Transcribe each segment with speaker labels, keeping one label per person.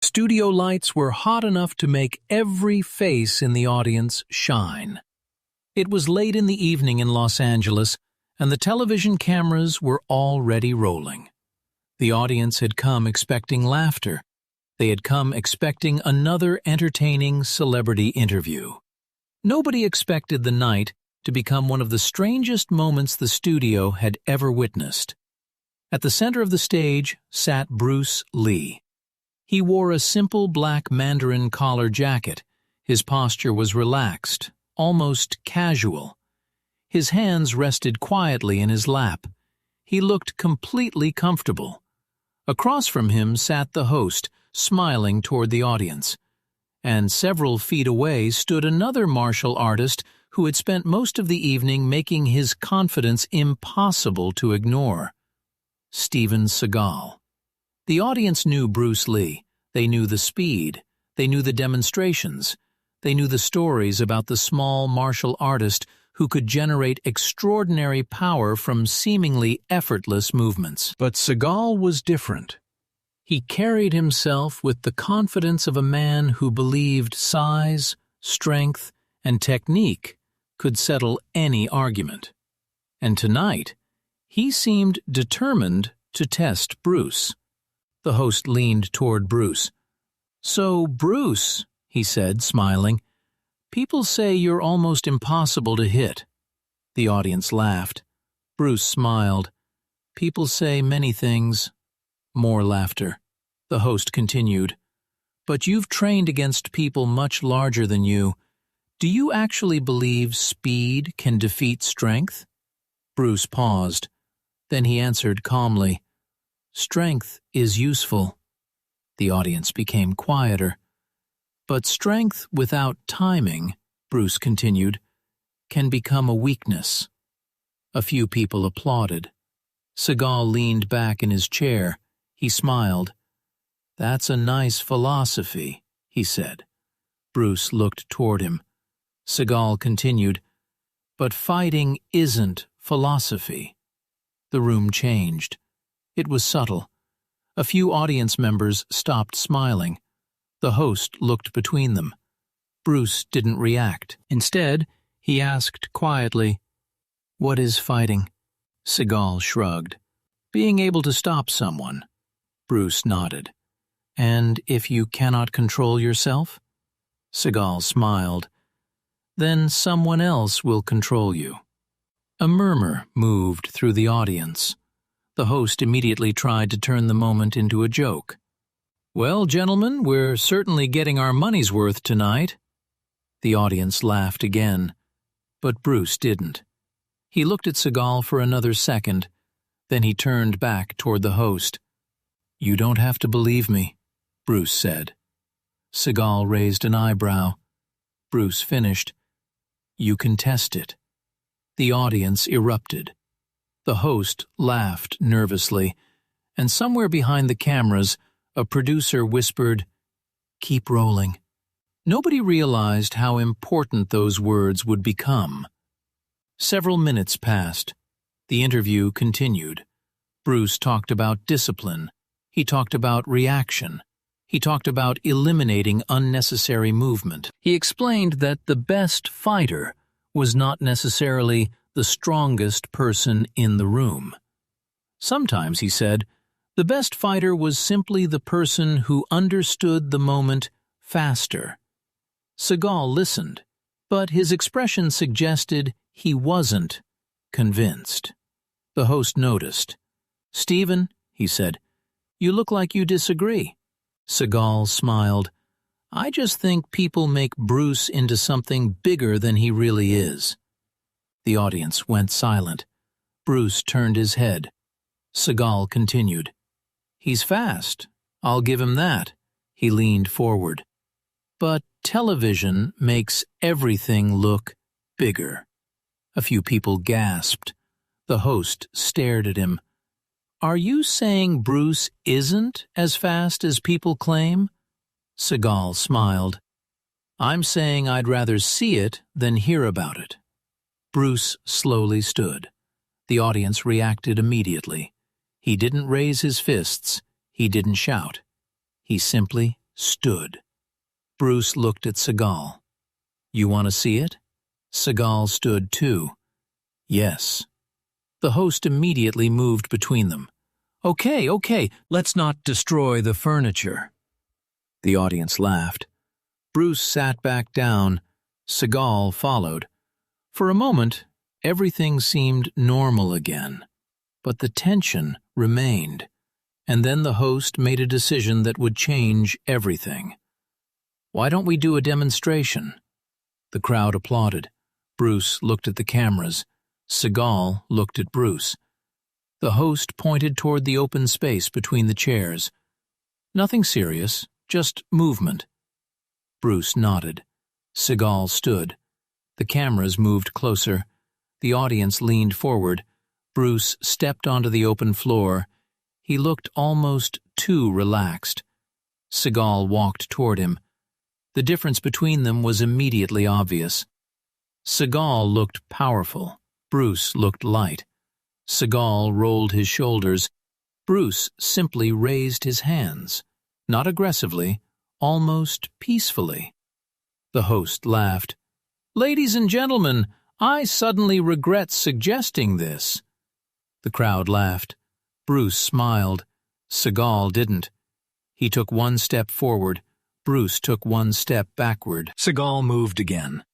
Speaker 1: Studio lights were hot enough to make every face in the audience shine. It was late in the evening in Los Angeles, and the television cameras were already rolling. The audience had come expecting laughter. They had come expecting another entertaining celebrity interview. Nobody expected the night to become one of the strangest moments the studio had ever witnessed. At the center of the stage sat Bruce Lee. He wore a simple black mandarin collar jacket. His posture was relaxed, almost casual. His hands rested quietly in his lap. He looked completely comfortable. Across from him sat the host, smiling toward the audience. And several feet away stood another martial artist who had spent most of the evening making his confidence impossible to ignore. Steven Seagal. The audience knew Bruce Lee. They knew the speed. They knew the demonstrations. They knew the stories about the small martial artist who could generate extraordinary power from seemingly effortless movements. But Seagal was different. He carried himself with the confidence of a man who believed size, strength, and technique could settle any argument. And tonight, he seemed determined to test Bruce. The host leaned toward Bruce. "So, Bruce," he said, smiling, "people say you're almost impossible to hit." The audience laughed. Bruce smiled. "People say many things." More laughter. The host continued. "But you've trained against people much larger than you. Do you actually believe speed can defeat strength?" Bruce paused. Then he answered calmly, "Strength is useful." The audience became quieter. "But strength without timing," Bruce continued, "can become a weakness." A few people applauded. Seagal leaned back in his chair. He smiled. "That's a nice philosophy," he said. Bruce looked toward him. Seagal continued, "But fighting isn't philosophy." The room changed. It was subtle. A few audience members stopped smiling. The host looked between them. Bruce didn't react. Instead, he asked quietly, "What is fighting?" Seagal shrugged. "Being able to stop someone." Bruce nodded. "And if you cannot control yourself?" Seagal smiled. "Then someone else will control you." A murmur moved through the audience. The host immediately tried to turn the moment into a joke. "Well, gentlemen, we're certainly getting our money's worth tonight." The audience laughed again, but Bruce didn't. He looked at Seagal for another second, then he turned back toward the host. "You don't have to believe me," Bruce said. Seagal raised an eyebrow. Bruce finished. "You can test it." The audience erupted. The host laughed nervously, and somewhere behind the cameras, a producer whispered, "Keep rolling." Nobody realized how important those words would become. Several minutes passed. The interview continued. Bruce talked about discipline. He talked about reaction. He talked about eliminating unnecessary movement. He explained that the best fighter was not necessarily the strongest person in the room. Sometimes, he said, the best fighter was simply the person who understood the moment faster. Seagal listened, but his expression suggested he wasn't convinced. The host noticed. "Steven," he said, "you look like you disagree." Seagal smiled. "I just think people make Bruce into something bigger than he really is." The audience went silent. Bruce turned his head. Seagal continued. "He's fast. I'll give him that." He leaned forward. "But television makes everything look bigger." A few people gasped. The host stared at him. "Are you saying Bruce isn't as fast as people claim?" Seagal smiled. "I'm saying I'd rather see it than hear about it." Bruce slowly stood. The audience reacted immediately. He didn't raise his fists. He didn't shout. He simply stood. Bruce looked at Seagal. "You want to see it?" Seagal stood too. "Yes." The host immediately moved between them. Okay, let's not destroy the furniture." The audience laughed. Bruce sat back down. Seagal followed. For a moment, everything seemed normal again. But the tension remained. And then the host made a decision that would change everything. "Why don't we do a demonstration?" The crowd applauded. Bruce looked at the cameras. Seagal looked at Bruce. The host pointed toward the open space between the chairs. "Nothing serious, just movement." Bruce nodded. Seagal stood. The cameras moved closer. The audience leaned forward. Bruce stepped onto the open floor. He looked almost too relaxed. Seagal walked toward him. The difference between them was immediately obvious. Seagal looked powerful. Bruce looked light. Seagal rolled his shoulders. Bruce simply raised his hands. Not aggressively, almost peacefully. The host laughed. "Ladies and gentlemen, I suddenly regret suggesting this." The crowd laughed. Bruce smiled. Seagal didn't. He took one step forward. Bruce took one step backward. Seagal moved again.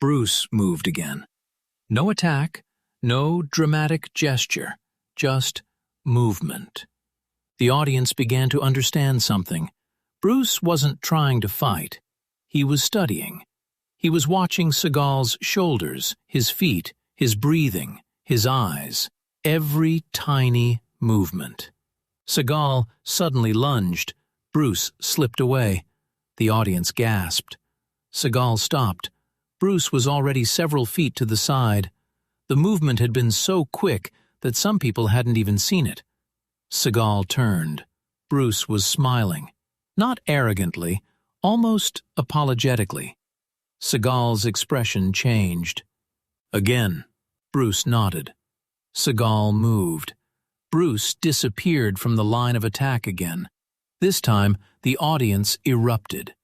Speaker 1: Bruce moved again. No attack, no dramatic gesture, just movement. The audience began to understand something. Bruce wasn't trying to fight. He was studying. He was watching Seagal's shoulders, his feet, his breathing, his eyes, every tiny movement. Seagal suddenly lunged. Bruce slipped away. The audience gasped. Seagal stopped. Bruce was already several feet to the side. The movement had been so quick that some people hadn't even seen it. Seagal turned. Bruce was smiling. Not arrogantly, almost apologetically. Seagal's expression changed. Again, Bruce nodded. Seagal moved. Bruce disappeared from the line of attack again. This time, the audience erupted.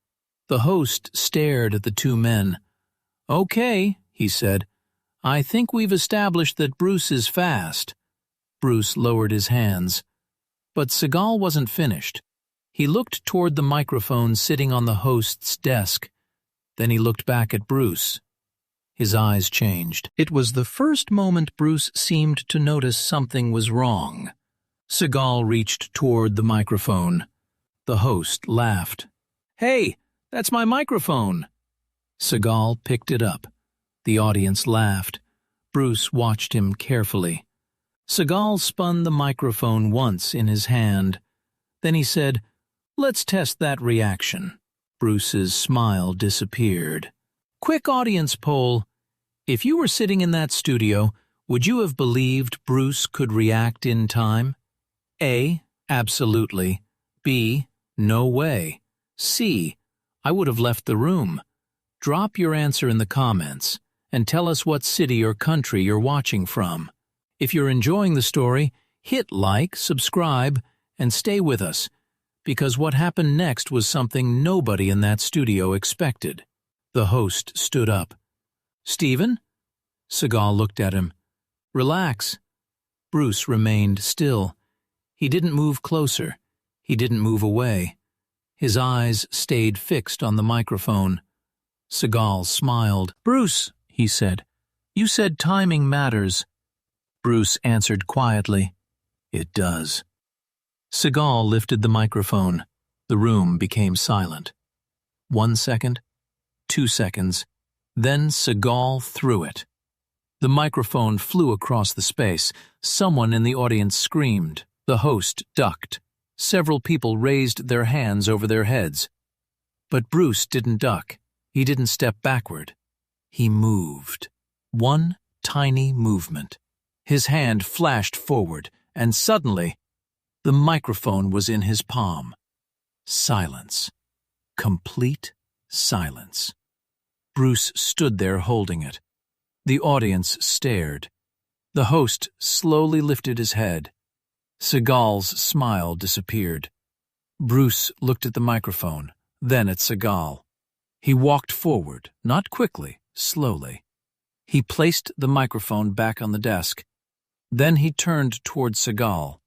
Speaker 1: The host stared at the two men. "Okay," he said. "I think we've established that Bruce is fast." Bruce lowered his hands. But Seagal wasn't finished. He looked toward the microphone sitting on the host's desk. Then he looked back at Bruce. His eyes changed. It was the first moment Bruce seemed to notice something was wrong. Seagal reached toward the microphone. The host laughed. "Hey, that's my microphone." Seagal picked it up. The audience laughed. Bruce watched him carefully. Seagal spun the microphone once in his hand. Then he said, "Let's test that reaction." Bruce's smile disappeared. Quick audience poll. If you were sitting in that studio, would you have believed Bruce could react in time? A, absolutely. B, no way. C, I would have left the room. Drop your answer in the comments and tell us what city or country you're watching from. If you're enjoying the story, hit like, subscribe, and stay with us, because what happened next was something nobody in that studio expected. The host stood up. "Stephen?" Seagal looked at him. "Relax." Bruce remained still. He didn't move closer. He didn't move away. His eyes stayed fixed on the microphone. Seagal smiled. "Bruce," he said, "you said timing matters." Bruce answered quietly, "It does." Seagal lifted the microphone. The room became silent. 1 second, 2 seconds, then Seagal threw it. The microphone flew across the space. Someone in the audience screamed. The host ducked. Several people raised their hands over their heads. But Bruce didn't duck. He didn't step backward. He moved. One tiny movement. His hand flashed forward, and suddenly, the microphone was in his palm. Silence. Complete silence. Bruce stood there holding it. The audience stared. The host slowly lifted his head. Seagal's smile disappeared. Bruce looked at the microphone, then at Seagal. He walked forward, not quickly, slowly. He placed the microphone back on the desk. Then he turned toward Seagal.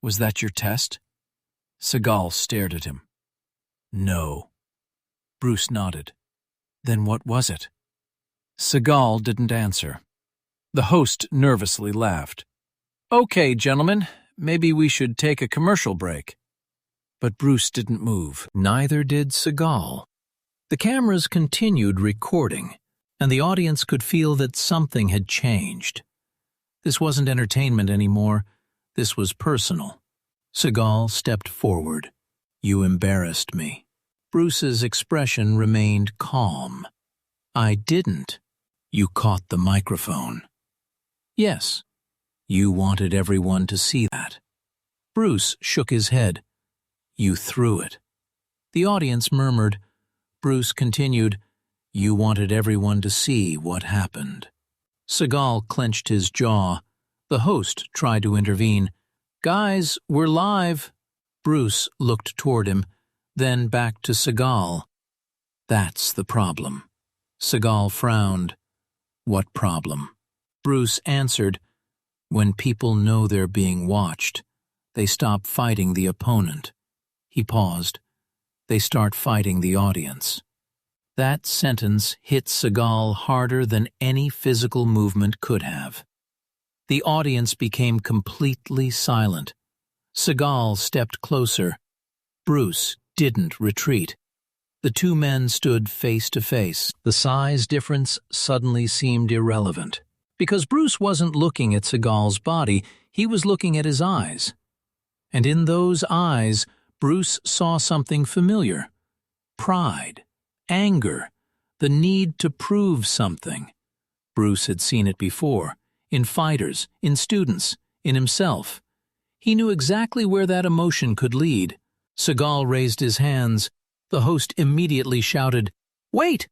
Speaker 1: "Was that your test?" Seagal stared at him. "No." Bruce nodded. "Then what was it?" Seagal didn't answer. The host nervously laughed. "Okay, gentlemen, maybe we should take a commercial break." But Bruce didn't move. Neither did Seagal. The cameras continued recording, and the audience could feel that something had changed. This wasn't entertainment anymore. This was personal. Seagal stepped forward. "You embarrassed me." Bruce's expression remained calm. "I didn't." "You caught the microphone." "Yes." "You wanted everyone to see that." Bruce shook his head. "You threw it." The audience murmured. Bruce continued, "You wanted everyone to see what happened." Seagal clenched his jaw. The host tried to intervene. "Guys, we're live." Bruce looked toward him, then back to Seagal. "That's the problem." Seagal frowned. "What problem?" Bruce answered, "When people know they're being watched, they stop fighting the opponent." He paused. "They start fighting the audience." That sentence hit Seagal harder than any physical movement could have. The audience became completely silent. Seagal stepped closer. Bruce didn't retreat. The two men stood face to face. The size difference suddenly seemed irrelevant. Because Bruce wasn't looking at Seagal's body, he was looking at his eyes. And in those eyes, Bruce saw something familiar. Pride, anger, the need to prove something. Bruce had seen it before, in fighters, in students, in himself. He knew exactly where that emotion could lead. Seagal raised his hands. The host immediately shouted, "Wait!"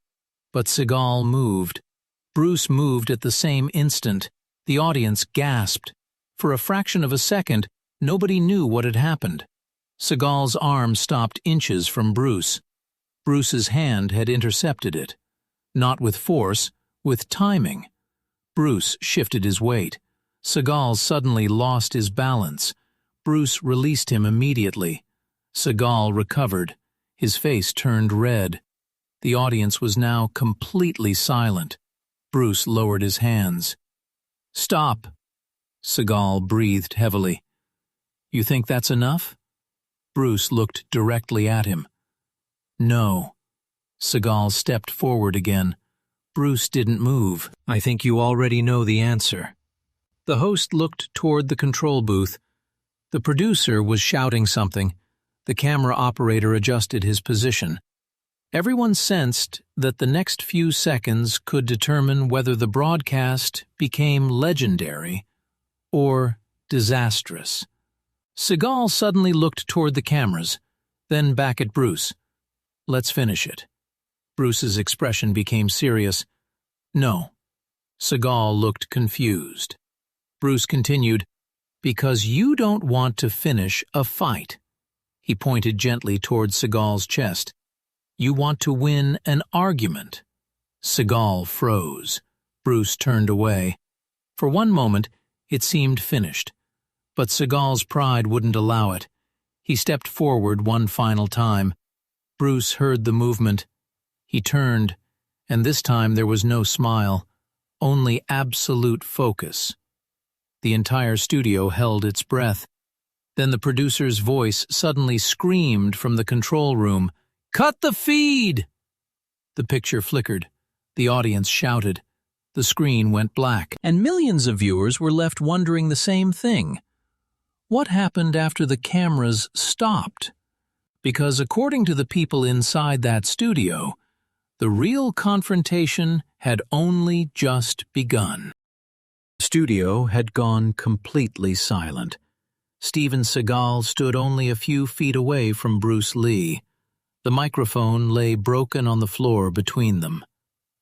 Speaker 1: But Seagal moved. Bruce moved at the same instant. The audience gasped. For a fraction of a second, nobody knew what had happened. Seagal's arm stopped inches from Bruce. Bruce's hand had intercepted it. Not with force, with timing. Bruce shifted his weight. Seagal suddenly lost his balance. Bruce released him immediately. Seagal recovered. His face turned red. The audience was now completely silent. Bruce lowered his hands. "Stop." Seagal breathed heavily. "You think that's enough?" Bruce looked directly at him. "No." Seagal stepped forward again. Bruce didn't move. "I think you already know the answer." The host looked toward the control booth. The producer was shouting something. The camera operator adjusted his position. Everyone sensed that the next few seconds could determine whether the broadcast became legendary or disastrous. Seagal suddenly looked toward the cameras, then back at Bruce. "Let's finish it." Bruce's expression became serious. "No." Seagal looked confused. Bruce continued, "Because you don't want to finish a fight." He pointed gently toward Seagal's chest. "You want to win an argument." Seagal froze. Bruce turned away. For one moment, it seemed finished. But Seagal's pride wouldn't allow it. He stepped forward one final time. Bruce heard the movement. He turned, and this time there was no smile, only absolute focus. The entire studio held its breath. Then the producer's voice suddenly screamed from the control room, "Cut the feed!" The picture flickered. The audience shouted. The screen went black, and millions of viewers were left wondering the same thing. What happened after the cameras stopped? Because according to the people inside that studio, the real confrontation had only just begun. The studio had gone completely silent. Steven Seagal stood only a few feet away from Bruce Lee. The microphone lay broken on the floor between them.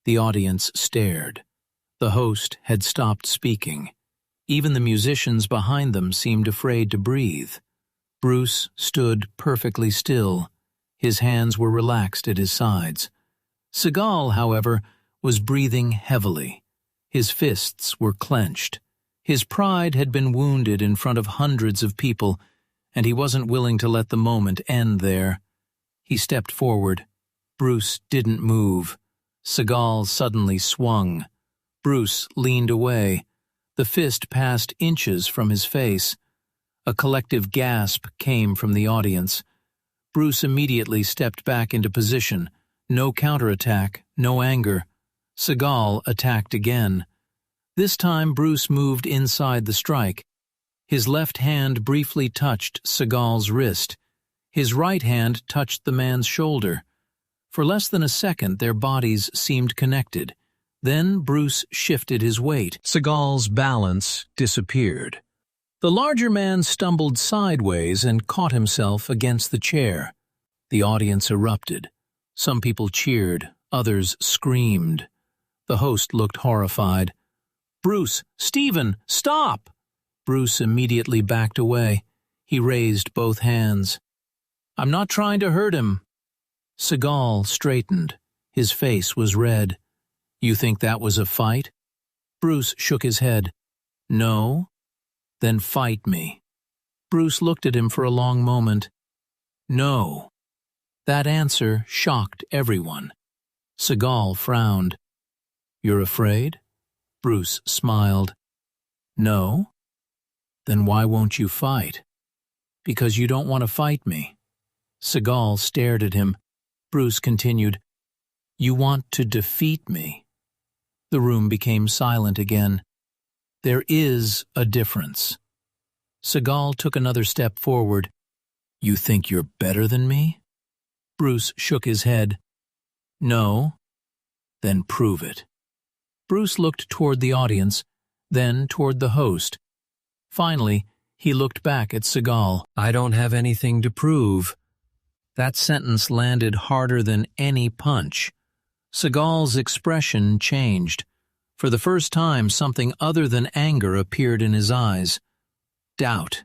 Speaker 1: The audience stared. The host had stopped speaking. Even the musicians behind them seemed afraid to breathe. Bruce stood perfectly still, His hands were relaxed at his sides. Seagal, however, was breathing heavily. His fists were clenched. His pride had been wounded in front of hundreds of people, and he wasn't willing to let the moment end there. He stepped forward. Bruce didn't move. Seagal suddenly swung. Bruce leaned away. The fist passed inches from his face. A collective gasp came from the audience. Bruce immediately stepped back into position. No counterattack, no anger. Seagal attacked again. This time Bruce moved inside the strike. His left hand briefly touched Seagal's wrist. His right hand touched the man's shoulder. For less than a second, their bodies seemed connected. Then Bruce shifted his weight. Seagal's balance disappeared. The larger man stumbled sideways and caught himself against the chair. The audience erupted. Some people cheered, others screamed. The host looked horrified. "Bruce, Stephen, stop!" Bruce immediately backed away. He raised both hands. "I'm not trying to hurt him." Seagal straightened. His face was red. "You think that was a fight?" Bruce shook his head. "No?" "Then fight me." Bruce looked at him for a long moment. "No." That answer shocked everyone. Seagal frowned. "You're afraid?" Bruce smiled. "No." "Then why won't you fight?" "Because you don't want to fight me." Seagal stared at him. Bruce continued, "You want to defeat me." The room became silent again. "There is a difference." Seagal took another step forward. "You think you're better than me?" Bruce shook his head. "No." "Then prove it." Bruce looked toward the audience, then toward the host. Finally, he looked back at Seagal. "I don't have anything to prove." That sentence landed harder than any punch. Seagal's expression changed. For the first time, something other than anger appeared in his eyes. Doubt.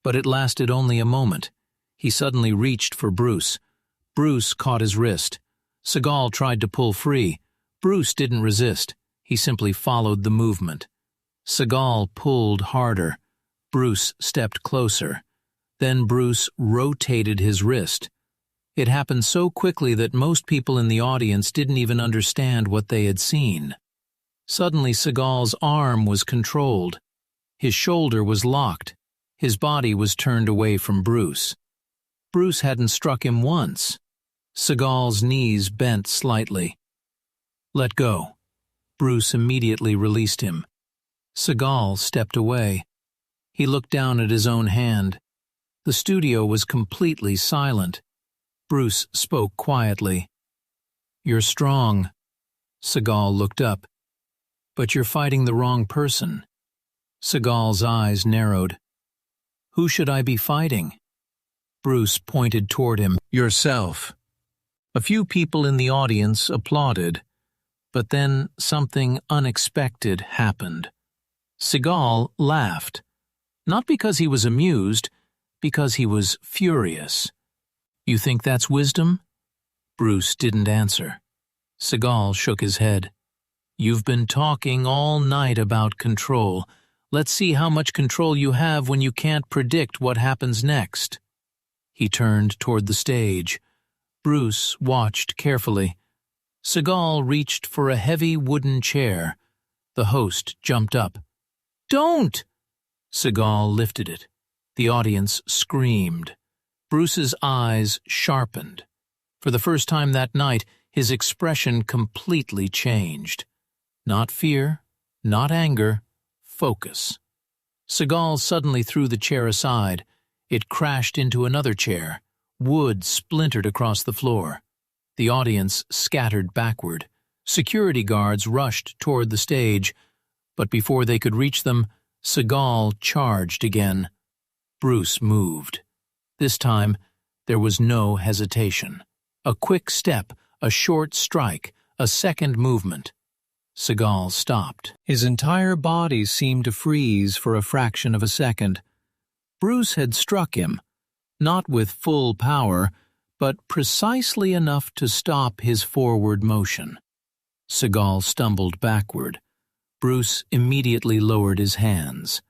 Speaker 1: But it lasted only a moment. He suddenly reached for Bruce. Bruce caught his wrist. Seagal tried to pull free. Bruce didn't resist. He simply followed the movement. Seagal pulled harder. Bruce stepped closer. Then Bruce rotated his wrist. It happened so quickly that most people in the audience didn't even understand what they had seen. Suddenly Seagal's arm was controlled. His shoulder was locked. His body was turned away from Bruce. Bruce hadn't struck him once. Seagal's knees bent slightly. "Let go." Bruce immediately released him. Seagal stepped away. He looked down at his own hand. The studio was completely silent. Bruce spoke quietly. "You're strong." Seagal looked up. "But you're fighting the wrong person." Seagal's eyes narrowed. "Who should I be fighting?" Bruce pointed toward him. "Yourself." A few people in the audience applauded. But then something unexpected happened. Seagal laughed. Not because he was amused, because he was furious. "You think that's wisdom?" Bruce didn't answer. Seagal shook his head. "You've been talking all night about control. Let's see how much control you have when you can't predict what happens next." He turned toward the stage. Bruce watched carefully. Seagal reached for a heavy wooden chair. The host jumped up. "Don't!" Seagal lifted it. The audience screamed. Bruce's eyes sharpened. For the first time that night, his expression completely changed. Not fear, not anger, focus. Seagal suddenly threw the chair aside. It crashed into another chair. Wood splintered across the floor. The audience scattered backward. Security guards rushed toward the stage, but before they could reach them, Seagal charged again. Bruce moved. This time, there was no hesitation. A quick step, a short strike, a second movement. Seagal stopped. His entire body seemed to freeze for a fraction of a second. Bruce had struck him, not with full power, but precisely enough to stop his forward motion. Seagal stumbled backward. Bruce immediately lowered his hands.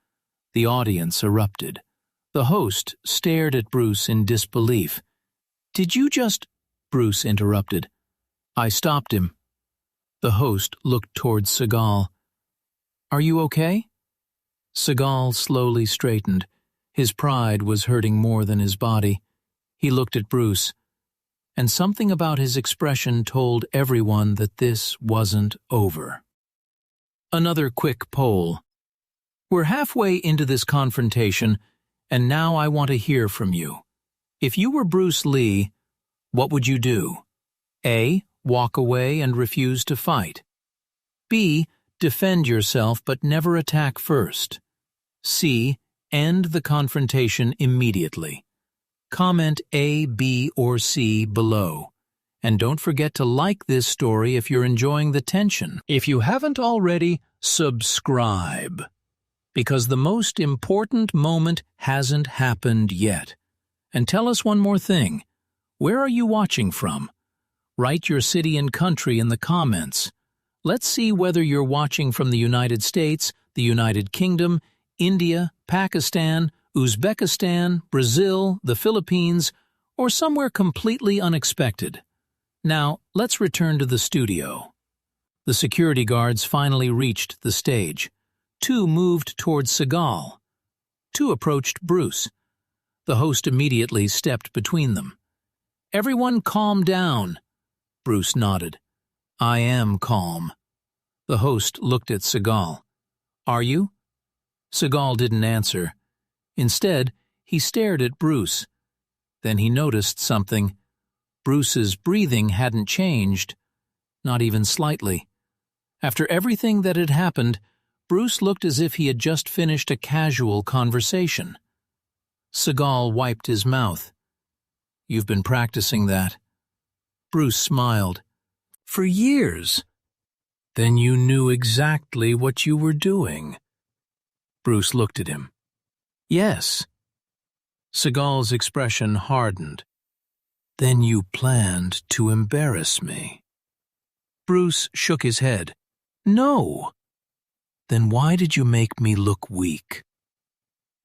Speaker 1: The audience erupted. The host stared at Bruce in disbelief. "Did you just—" Bruce interrupted. "I stopped him." The host looked towards Seagal. "Are you okay?" Seagal slowly straightened. His pride was hurting more than his body. He looked at Bruce, and something about his expression told everyone that this wasn't over. Another quick poll. We're halfway into this confrontation, and now I want to hear from you. If you were Bruce Lee, what would you do? A. Walk away and refuse to fight. B. Defend yourself but never attack first. C. End the confrontation immediately. Comment A, B, or C below. And don't forget to like this story if you're enjoying the tension. If you haven't already, subscribe. Because the most important moment hasn't happened yet. And tell us one more thing. Where are you watching from? Write your city and country in the comments. Let's see whether you're watching from the United States, the United Kingdom, India, Pakistan, Uzbekistan, Brazil, the Philippines, or somewhere completely unexpected. Now, let's return to the studio. The security guards finally reached the stage. 2 moved towards Seagal. 2 approached Bruce. The host immediately stepped between them. "Everyone calm down." Bruce nodded. "I am calm." The host looked at Seagal. "Are you?" Seagal didn't answer. Instead, he stared at Bruce. Then he noticed something. Bruce's breathing hadn't changed, not even slightly. After everything that had happened, Bruce looked as if he had just finished a casual conversation. Seagal wiped his mouth. "You've been practicing that." Bruce smiled. "For years." "Then you knew exactly what you were doing." Bruce looked at him. "Yes." Seagal's expression hardened. "Then you planned to embarrass me." Bruce shook his head. "No." "Then why did you make me look weak?"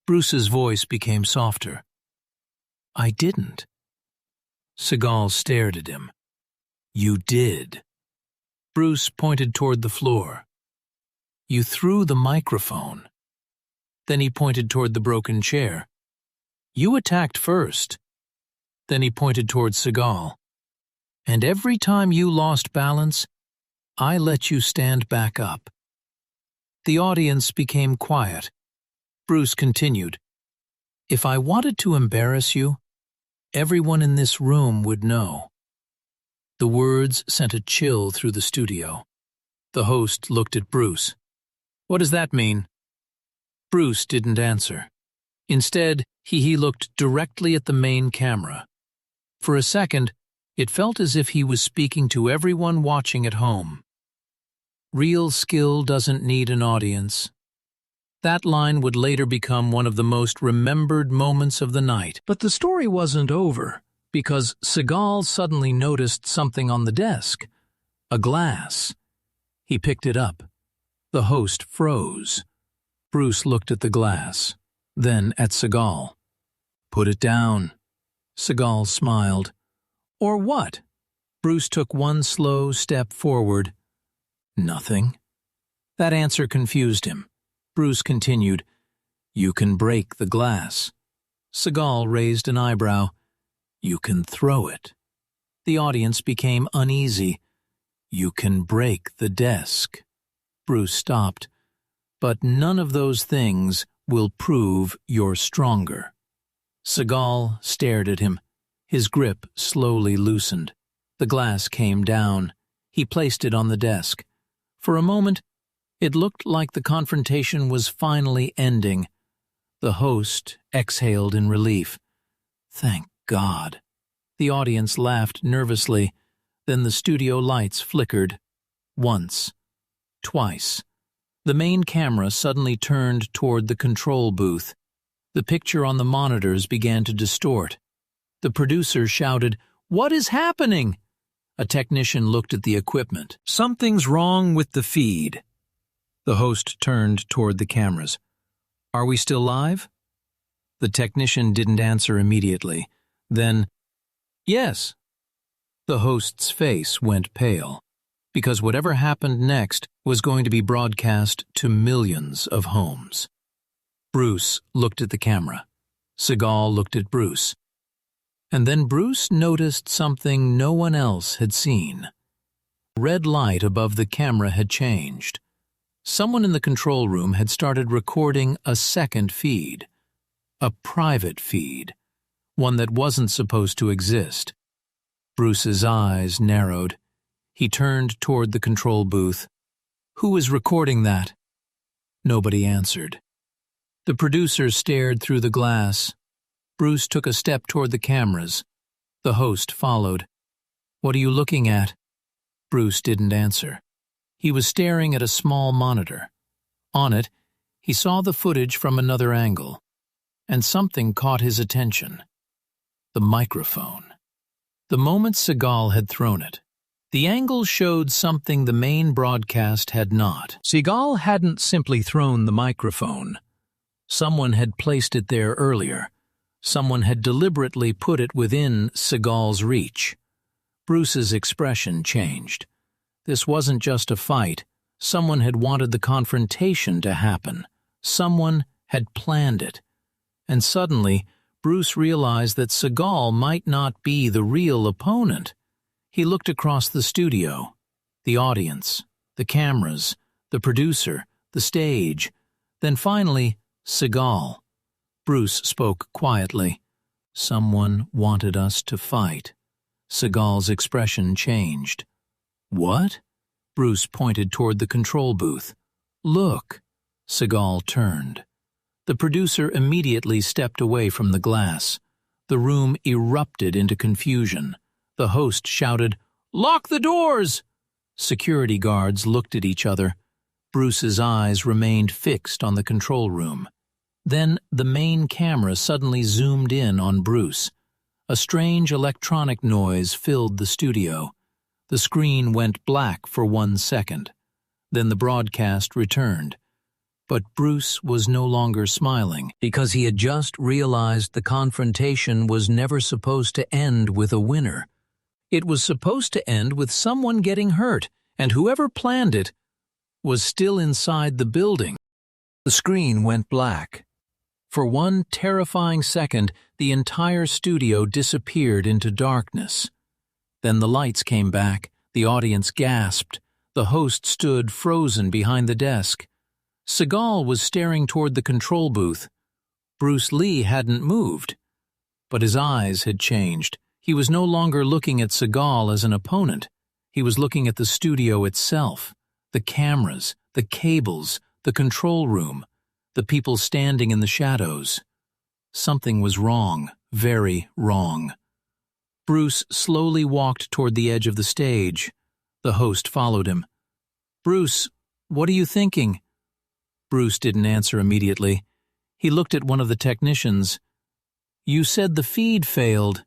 Speaker 1: Bruce's voice became softer. "I didn't." Seagal stared at him. "You did." Bruce pointed toward the floor. "You threw the microphone." Then he pointed toward the broken chair. "You attacked first." Then he pointed toward Seagal. "And every time you lost balance, I let you stand back up." The audience became quiet. Bruce continued, "If I wanted to embarrass you, everyone in this room would know." The words sent a chill through the studio. The host looked at Bruce. "What does that mean?" Bruce didn't answer. Instead, he looked directly at the main camera. For a second, it felt as if he was speaking to everyone watching at home. "Real skill doesn't need an audience." That line would later become one of the most remembered moments of the night. But the story wasn't over, because Seagal suddenly noticed something on the desk. A glass. He picked it up. The host froze. Bruce looked at the glass, then at Seagal. "Put it down." Seagal smiled. "Or what?" Bruce took one slow step forward. "Nothing." That answer confused him. Bruce continued, "You can break the glass." Seagal raised an eyebrow. "You can throw it." The audience became uneasy. "You can break the desk." Bruce stopped. "But none of those things will prove you're stronger." Seagal stared at him. His grip slowly loosened. The glass came down. He placed it on the desk. For a moment, it looked like the confrontation was finally ending. The host exhaled in relief. "Thank God." The audience laughed nervously. Then the studio lights flickered. Once. Twice. The main camera suddenly turned toward the control booth. The picture on the monitors began to distort. The producer shouted, What is happening? A technician looked at the equipment. Something's wrong with the feed. The host turned toward the cameras. Are we still live? The technician didn't answer immediately. Then, yes. The host's face went pale, because whatever happened next was going to be broadcast to millions of homes. Bruce looked at the camera. Seagal looked at Bruce. And then Bruce noticed something no one else had seen. Red light above the camera had changed. Someone in the control room had started recording a second feed. A private feed. One that wasn't supposed to exist. Bruce's eyes narrowed. He turned toward the control booth. Who was recording that? Nobody answered. The producer stared through the glass. Bruce took a step toward the cameras. The host followed. What are you looking at? Bruce didn't answer. He was staring at a small monitor. On it, he saw the footage from another angle. And something caught his attention. The microphone. The moment Seagal had thrown it, the angle showed something the main broadcast had not. Seagal hadn't simply thrown the microphone. Someone had placed it there earlier. Someone had deliberately put it within Seagal's reach. Bruce's expression changed. This wasn't just a fight. Someone had wanted the confrontation to happen. Someone had planned it. And suddenly, Bruce realized that Seagal might not be the real opponent. He looked across the studio, the audience, the cameras, the producer, the stage, then finally, Seagal. Bruce spoke quietly. Someone wanted us to fight. Seagal's expression changed. What? Bruce pointed toward the control booth. Look. Seagal turned. The producer immediately stepped away from the glass. The room erupted into confusion. The host shouted, "Lock the doors!" Security guards looked at each other. Bruce's eyes remained fixed on the control room. Then the main camera suddenly zoomed in on Bruce. A strange electronic noise filled the studio. The screen went black for 1 second. Then the broadcast returned. But Bruce was no longer smiling, because he had just realized the confrontation was never supposed to end with a winner. It was supposed to end with someone getting hurt, and whoever planned it was still inside the building. The screen went black. For 1 terrifying second, the entire studio disappeared into darkness. Then the lights came back, the audience gasped, the host stood frozen behind the desk. Seagal was staring toward the control booth. Bruce Lee hadn't moved. But his eyes had changed. He was no longer looking at Seagal as an opponent. He was looking at the studio itself, the cameras, the cables, the control room, the people standing in the shadows. Something was wrong, very wrong. Bruce slowly walked toward the edge of the stage. The host followed him. "Bruce, what are you thinking?" Bruce didn't answer immediately. He looked at one of the technicians. "You said the feed failed."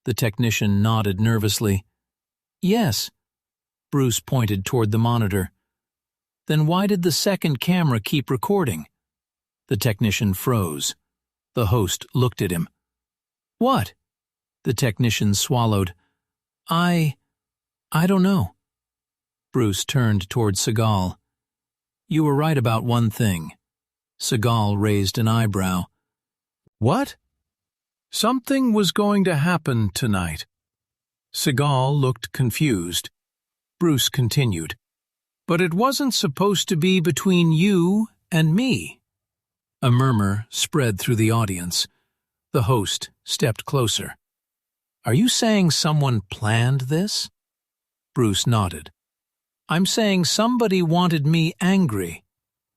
Speaker 1: The technician nodded nervously. "Yes." Bruce pointed toward the monitor. "Then why did the second camera keep recording?" The technician froze. The host looked at him. "What?" The technician swallowed. I don't know." Bruce turned toward Seagal. "You were right about one thing." Seagal raised an eyebrow. "What?" "Something was going to happen tonight." Seagal looked confused. Bruce continued. "But it wasn't supposed to be between you and me." A murmur spread through the audience. The host stepped closer. "Are you saying someone planned this?" Bruce nodded. "I'm saying somebody wanted me angry."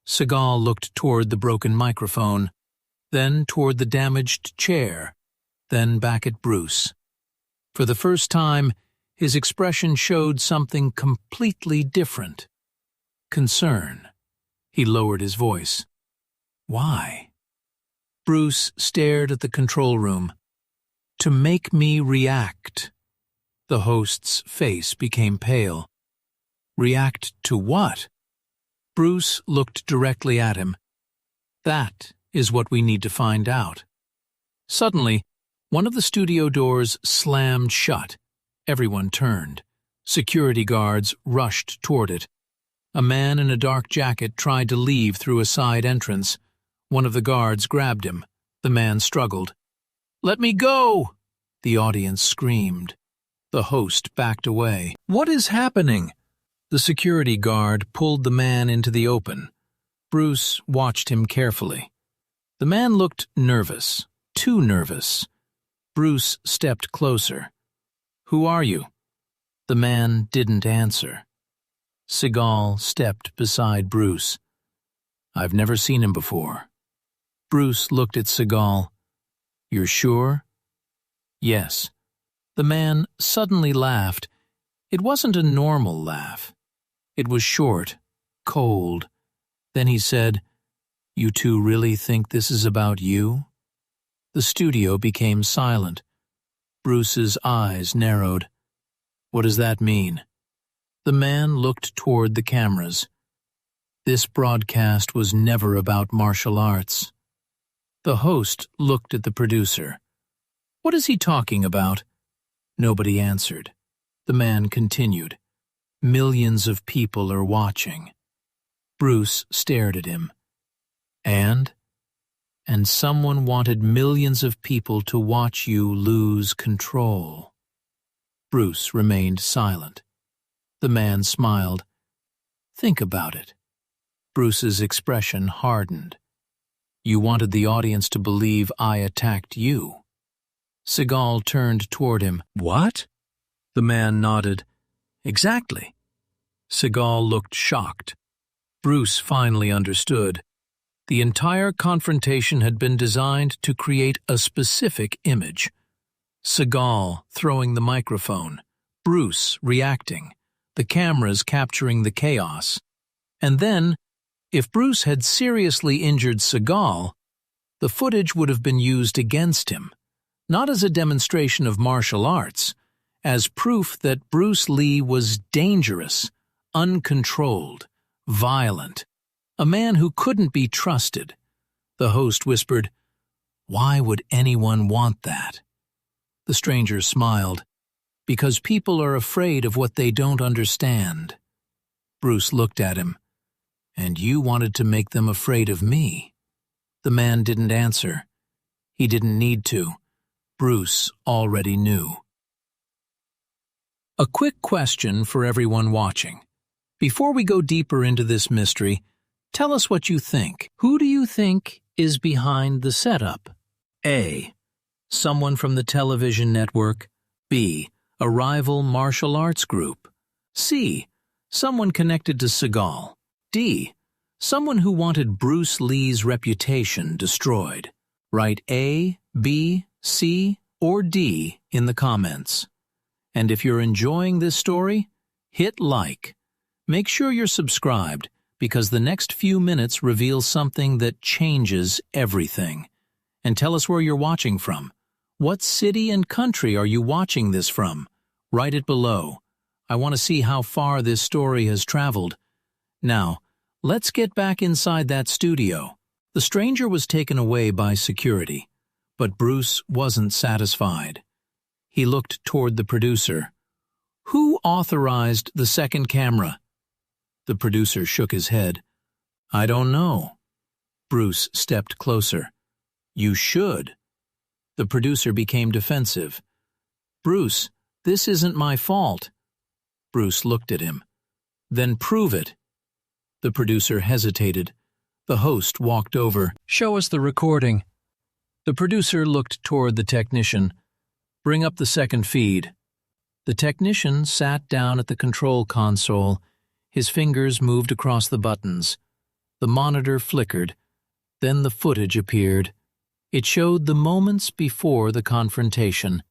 Speaker 1: Seagal looked toward the broken microphone, then toward the damaged chair, then back at Bruce. For the first time, his expression showed something completely different. Concern. He lowered his voice. "Why?" Bruce stared at the control room. To make me react. The host's face became pale. React to what? Bruce looked directly at him. That is what we need to find out. Suddenly, one of the studio doors slammed shut. Everyone turned. Security guards rushed toward it. A man in a dark jacket tried to leave through a side entrance. One of the guards grabbed him. The man struggled. "Let me go!" The audience screamed. The host backed away. "What is happening?" The security guard pulled the man into the open. Bruce watched him carefully. The man looked nervous, too nervous. Bruce stepped closer. "Who are you?" The man didn't answer. Seagal stepped beside Bruce. "I've never seen him before." Bruce looked at Seagal. "You're sure?" "Yes." The man suddenly laughed. It wasn't a normal laugh. It was short, cold. Then he said, "You two really think this is about you?" The studio became silent. Bruce's eyes narrowed. "What does that mean?" The man looked toward the cameras. This broadcast was never about martial arts. The host looked at the producer. "What is he talking about?" Nobody answered. The man continued. "Millions of people are watching." Bruce stared at him. And someone wanted millions of people to watch you lose control. Bruce remained silent. The man smiled. "Think about it." Bruce's expression hardened. "You wanted the audience to believe I attacked you." Seagal turned toward him. "What?" The man nodded. "Exactly." Seagal looked shocked. Bruce finally understood. The entire confrontation had been designed to create a specific image. Seagal throwing the microphone, Bruce reacting, the cameras capturing the chaos. And then, if Bruce had seriously injured Seagal, the footage would have been used against him, not as a demonstration of martial arts, as proof that Bruce Lee was dangerous, uncontrolled, violent, a man who couldn't be trusted. The host whispered, "Why would anyone want that?" The stranger smiled. "Because people are afraid of what they don't understand." Bruce looked at him. "And you wanted to make them afraid of me." The man didn't answer. He didn't need to. Bruce already knew. A quick question for everyone watching. Before we go deeper into this mystery, tell us what you think. Who do you think is behind the setup? A. Someone from the television network. B. A rival martial arts group. C. Someone connected to Seagal. D. Someone who wanted Bruce Lee's reputation destroyed. Write A, B, C, or D in the comments. And if you're enjoying this story, hit like. Make sure you're subscribed, because the next few minutes reveal something that changes everything. And tell us where you're watching from. What city and country are you watching this from? Write it below. I want to see how far this story has traveled. Now, let's get back inside that studio. The stranger was taken away by security, but Bruce wasn't satisfied. He looked toward the producer. "Who authorized the second camera?" The producer shook his head. "I don't know." Bruce stepped closer. "You should." The producer became defensive. "Bruce, this isn't my fault." Bruce looked at him. "Then prove it." The producer hesitated. The host walked over. "Show us the recording." The producer looked toward the technician. "Bring up the second feed." The technician sat down at the control console. His fingers moved across the buttons. The monitor flickered. Then the footage appeared. It showed the moments before the confrontation.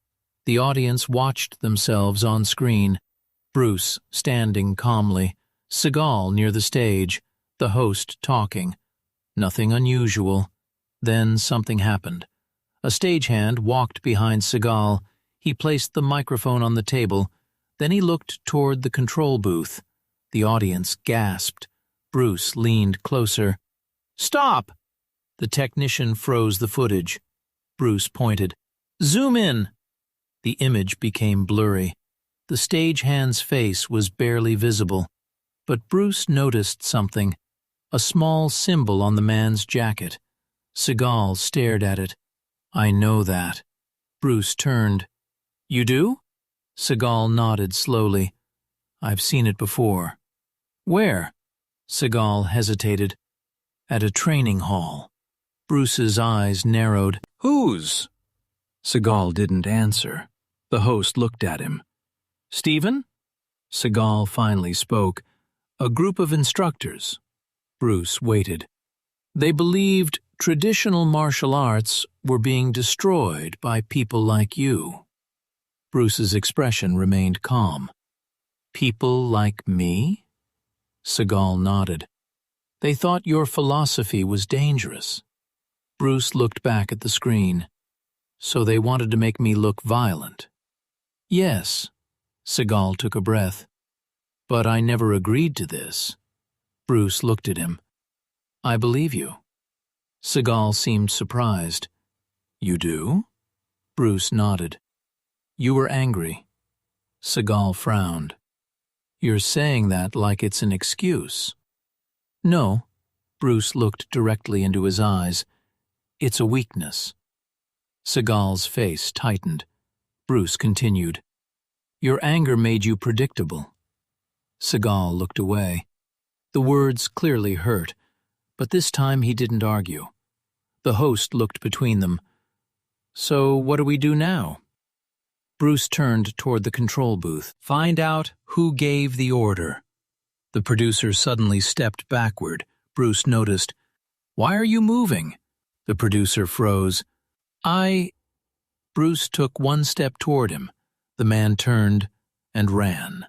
Speaker 1: The audience watched themselves on screen. Bruce standing calmly, Seagal near the stage, the host talking. Nothing unusual. Then something happened. A stagehand walked behind Seagal. He placed the microphone on the table. Then he looked toward the control booth. The audience gasped. Bruce leaned closer. "Stop!" The technician froze the footage. Bruce pointed. "Zoom in!" The image became blurry. The stagehand's face was barely visible. But Bruce noticed something. A small symbol on the man's jacket. Seagal stared at it. "I know that." Bruce turned. "You do?" Seagal nodded slowly. "I've seen it before." "Where?" Seagal hesitated. "At a training hall." Bruce's eyes narrowed. "Whose?" Seagal didn't answer. The host looked at him. "Stephen?" Seagal finally spoke. "A group of instructors." Bruce waited. "They believed traditional martial arts were being destroyed by people like you." Bruce's expression remained calm. "People like me?" Seagal nodded. "They thought your philosophy was dangerous." Bruce looked back at the screen. "So they wanted to make me look violent?" "Yes." Seagal took a breath. "But I never agreed to this." Bruce looked at him. "I believe you." Seagal seemed surprised. "You do?" Bruce nodded. "You were angry." Seagal frowned. "You're saying that like it's an excuse." "No." Bruce looked directly into his eyes. "It's a weakness." Seagal's face tightened. Bruce continued. "Your anger made you predictable." Seagal looked away. The words clearly hurt, but this time he didn't argue. The host looked between them. "So what do we do now?" Bruce turned toward the control booth. "Find out who gave the order." The producer suddenly stepped backward. Bruce noticed. "Why are you moving?" The producer froze. Bruce took one step toward him. The man turned and ran.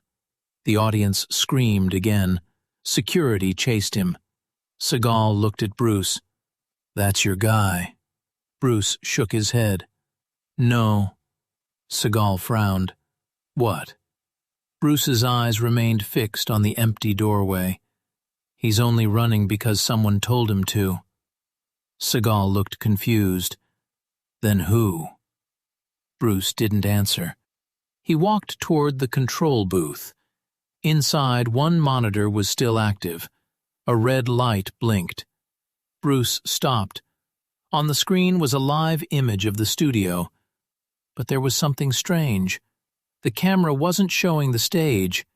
Speaker 1: The audience screamed again. Security chased him. Seagal looked at Bruce. "That's your guy." Bruce shook his head. "No." Seagal frowned. "What?" Bruce's eyes remained fixed on the empty doorway. "He's only running because someone told him to." Seagal looked confused. "Then who?" Bruce didn't answer. He walked toward the control booth. Inside, one monitor was still active. A red light blinked. Bruce stopped. On the screen was a live image of the studio. But there was something strange. The camera wasn't showing the stage.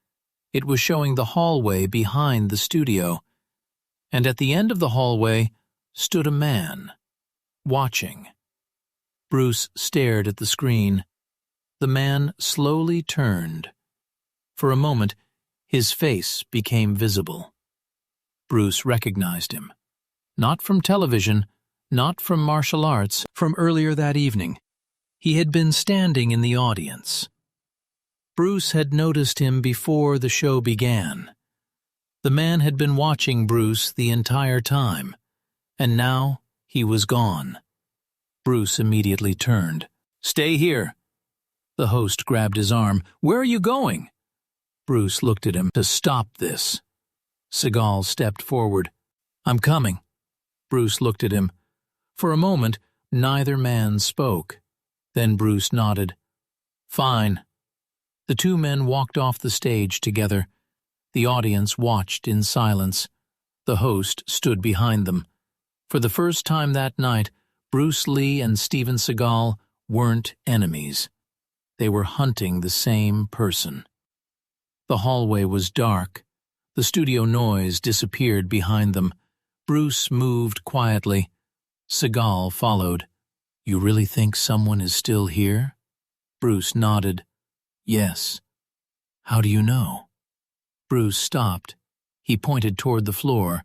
Speaker 1: It was showing the hallway behind the studio. And at the end of the hallway stood a man, watching. Bruce stared at the screen. The man slowly turned. For a moment, his face became visible. Bruce recognized him. Not from television, not from martial arts, from earlier that evening. He had been standing in the audience. Bruce had noticed him before the show began. The man had been watching Bruce the entire time, and now he was gone. Bruce immediately turned. "Stay here." The host grabbed his arm. "Where are you going?" Bruce looked at him. "To stop this." Seagal stepped forward. "I'm coming." Bruce looked at him. For a moment, neither man spoke. Then Bruce nodded. "Fine." The two men walked off the stage together. The audience watched in silence. The host stood behind them. For the first time that night, Bruce Lee and Steven Seagal weren't enemies. They were hunting the same person. The hallway was dark. The studio noise disappeared behind them. Bruce moved quietly. Seagal followed. "You really think someone is still here?" Bruce nodded. "Yes." "How do you know?" Bruce stopped. He pointed toward the floor.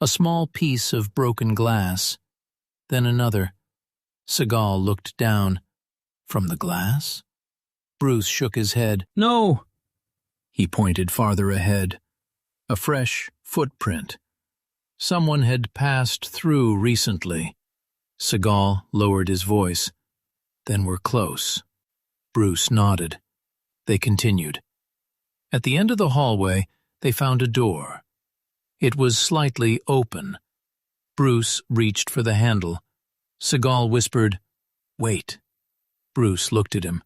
Speaker 1: A small piece of broken glass. Then another. Seagal looked down. "From the glass?" Bruce shook his head. "No." He pointed farther ahead. A fresh footprint. Someone had passed through recently. Seagal lowered his voice. Then we're close. Bruce nodded. They continued. At the end of the hallway, they found a door. It was slightly open. Bruce reached for the handle. Seagal whispered, "Wait." Bruce looked at him.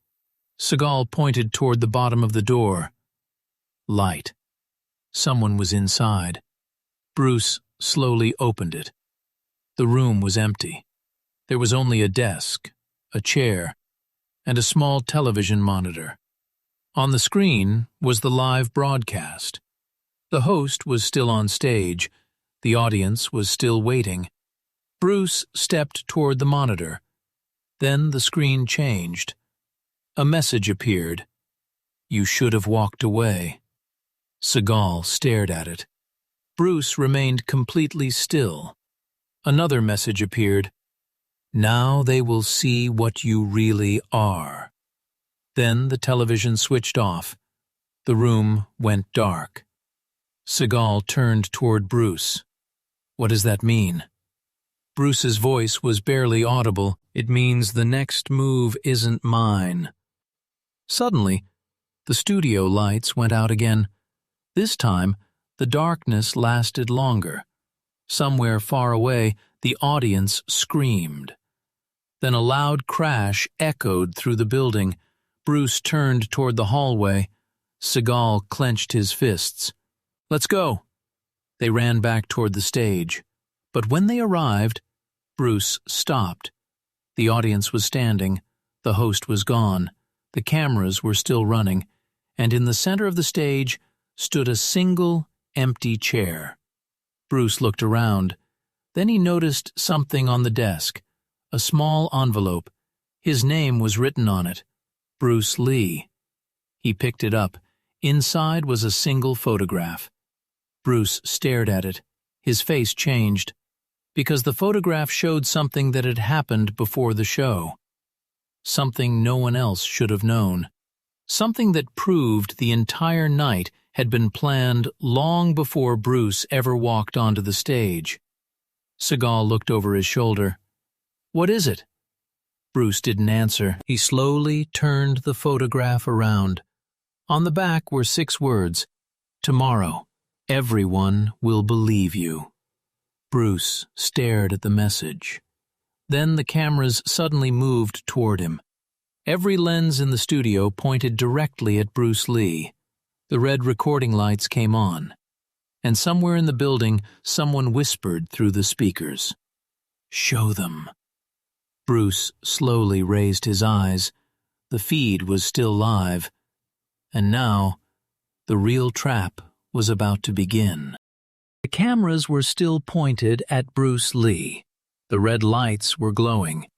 Speaker 1: Seagal pointed toward the bottom of the door. Light. Someone was inside. Bruce slowly opened it. The room was empty. There was only a desk, a chair, and a small television monitor. On the screen was the live broadcast. The host was still on stage. The audience was still waiting. Bruce stepped toward the monitor. Then the screen changed. A message appeared. "You should have walked away." Seagal stared at it. Bruce remained completely still. Another message appeared. "Now they will see what you really are." Then the television switched off. The room went dark. Seagal turned toward Bruce. "What does that mean?" Bruce's voice was barely audible. "It means the next move isn't mine." Suddenly, the studio lights went out again. This time, the darkness lasted longer. Somewhere far away, the audience screamed. Then a loud crash echoed through the building. Bruce turned toward the hallway. Seagal clenched his fists. "Let's go." They ran back toward the stage. But when they arrived, Bruce stopped. The audience was standing. The host was gone. The cameras were still running. And in the center of the stage stood a single, empty chair. Bruce looked around. Then he noticed something on the desk. A small envelope. His name was written on it. Bruce Lee. He picked it up. Inside was a single photograph. Bruce stared at it. His face changed, because the photograph showed something that had happened before the show. Something no one else should have known. Something that proved the entire night had been planned long before Bruce ever walked onto the stage. Seagal looked over his shoulder. "What is it?" Bruce didn't answer. He slowly turned the photograph around. On the back were 6 words. "Tomorrow, everyone will believe you." Bruce stared at the message. Then the cameras suddenly moved toward him. Every lens in the studio pointed directly at Bruce Lee. The red recording lights came on. And somewhere in the building, someone whispered through the speakers, "Show them." Bruce slowly raised his eyes. The feed was still live. And now, the real trap was about to begin. The cameras were still pointed at Bruce Lee. The red lights were glowing.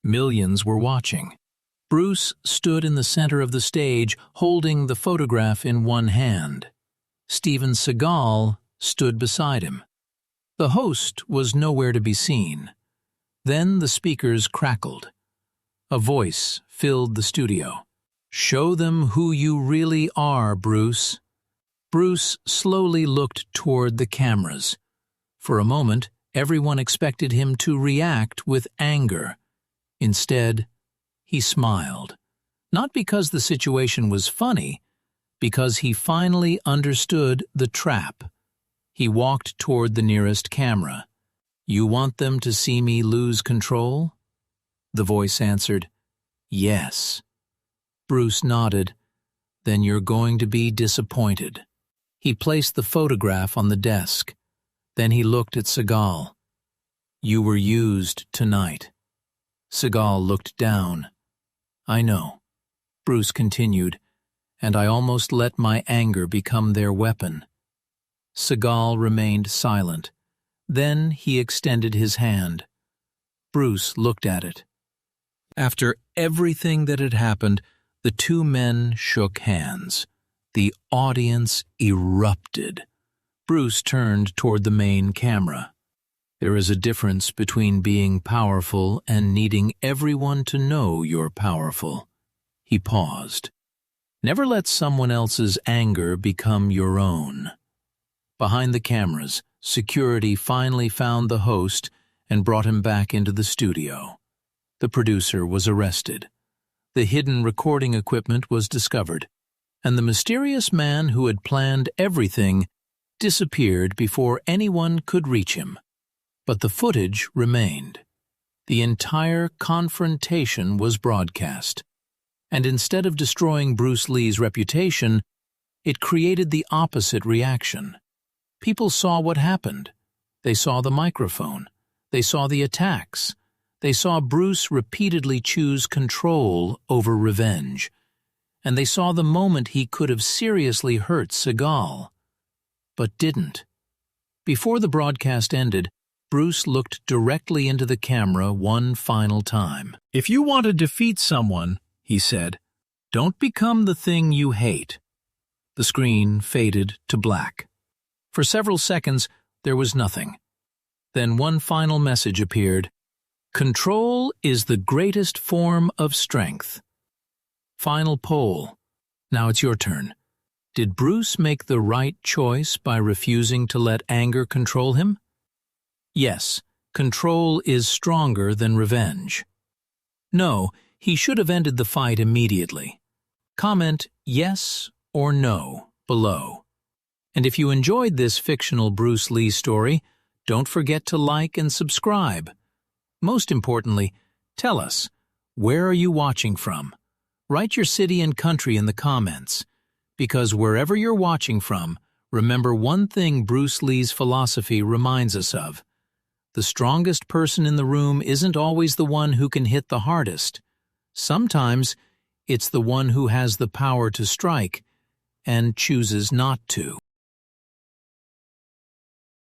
Speaker 1: Millions were watching. Bruce stood in the center of the stage, holding the photograph in one hand. Steven Seagal stood beside him. The host was nowhere to be seen. Then the speakers crackled. A voice filled the studio. "Show them who you really are, Bruce." Bruce slowly looked toward the cameras. For a moment, everyone expected him to react with anger. Instead, he smiled. Not because the situation was funny, because he finally understood the trap. He walked toward the nearest camera. "You want them to see me lose control?" The voice answered, "Yes." Bruce nodded. "Then you're going to be disappointed." He placed the photograph on the desk. Then he looked at Seagal. "You were used tonight." Seagal looked down. "I know," Bruce continued, "and I almost let my anger become their weapon." Seagal remained silent. Then he extended his hand. Bruce looked at it. After everything that had happened, the 2 men shook hands. The audience erupted. Bruce turned toward the main camera. "There is a difference between being powerful and needing everyone to know you're powerful." He paused. "Never let someone else's anger become your own." Behind the cameras, security finally found the host and brought him back into the studio. The producer was arrested. The hidden recording equipment was discovered, and the mysterious man who had planned everything disappeared before anyone could reach him. But the footage remained. The entire confrontation was broadcast, and instead of destroying Bruce Lee's reputation, it created the opposite reaction. People saw what happened. They saw the microphone. They saw the attacks. They saw Bruce repeatedly choose control over revenge. And they saw the moment he could have seriously hurt Seagal, but didn't. Before the broadcast ended, Bruce looked directly into the camera one final time. "If you want to defeat someone," he said, "don't become the thing you hate." The screen faded to black. For several seconds, there was nothing. Then one final message appeared. "Control is the greatest form of strength." Final poll. Now it's your turn. Did Bruce make the right choice by refusing to let anger control him? Yes, control is stronger than revenge. No, he should have ended the fight immediately. Comment yes or no below. And if you enjoyed this fictional Bruce Lee story, don't forget to like and subscribe. Most importantly, tell us, where are you watching from? Write your city and country in the comments. Because wherever you're watching from, remember one thing Bruce Lee's philosophy reminds us of. The strongest person in the room isn't always the one who can hit the hardest. Sometimes it's the one who has the power to strike and chooses not to.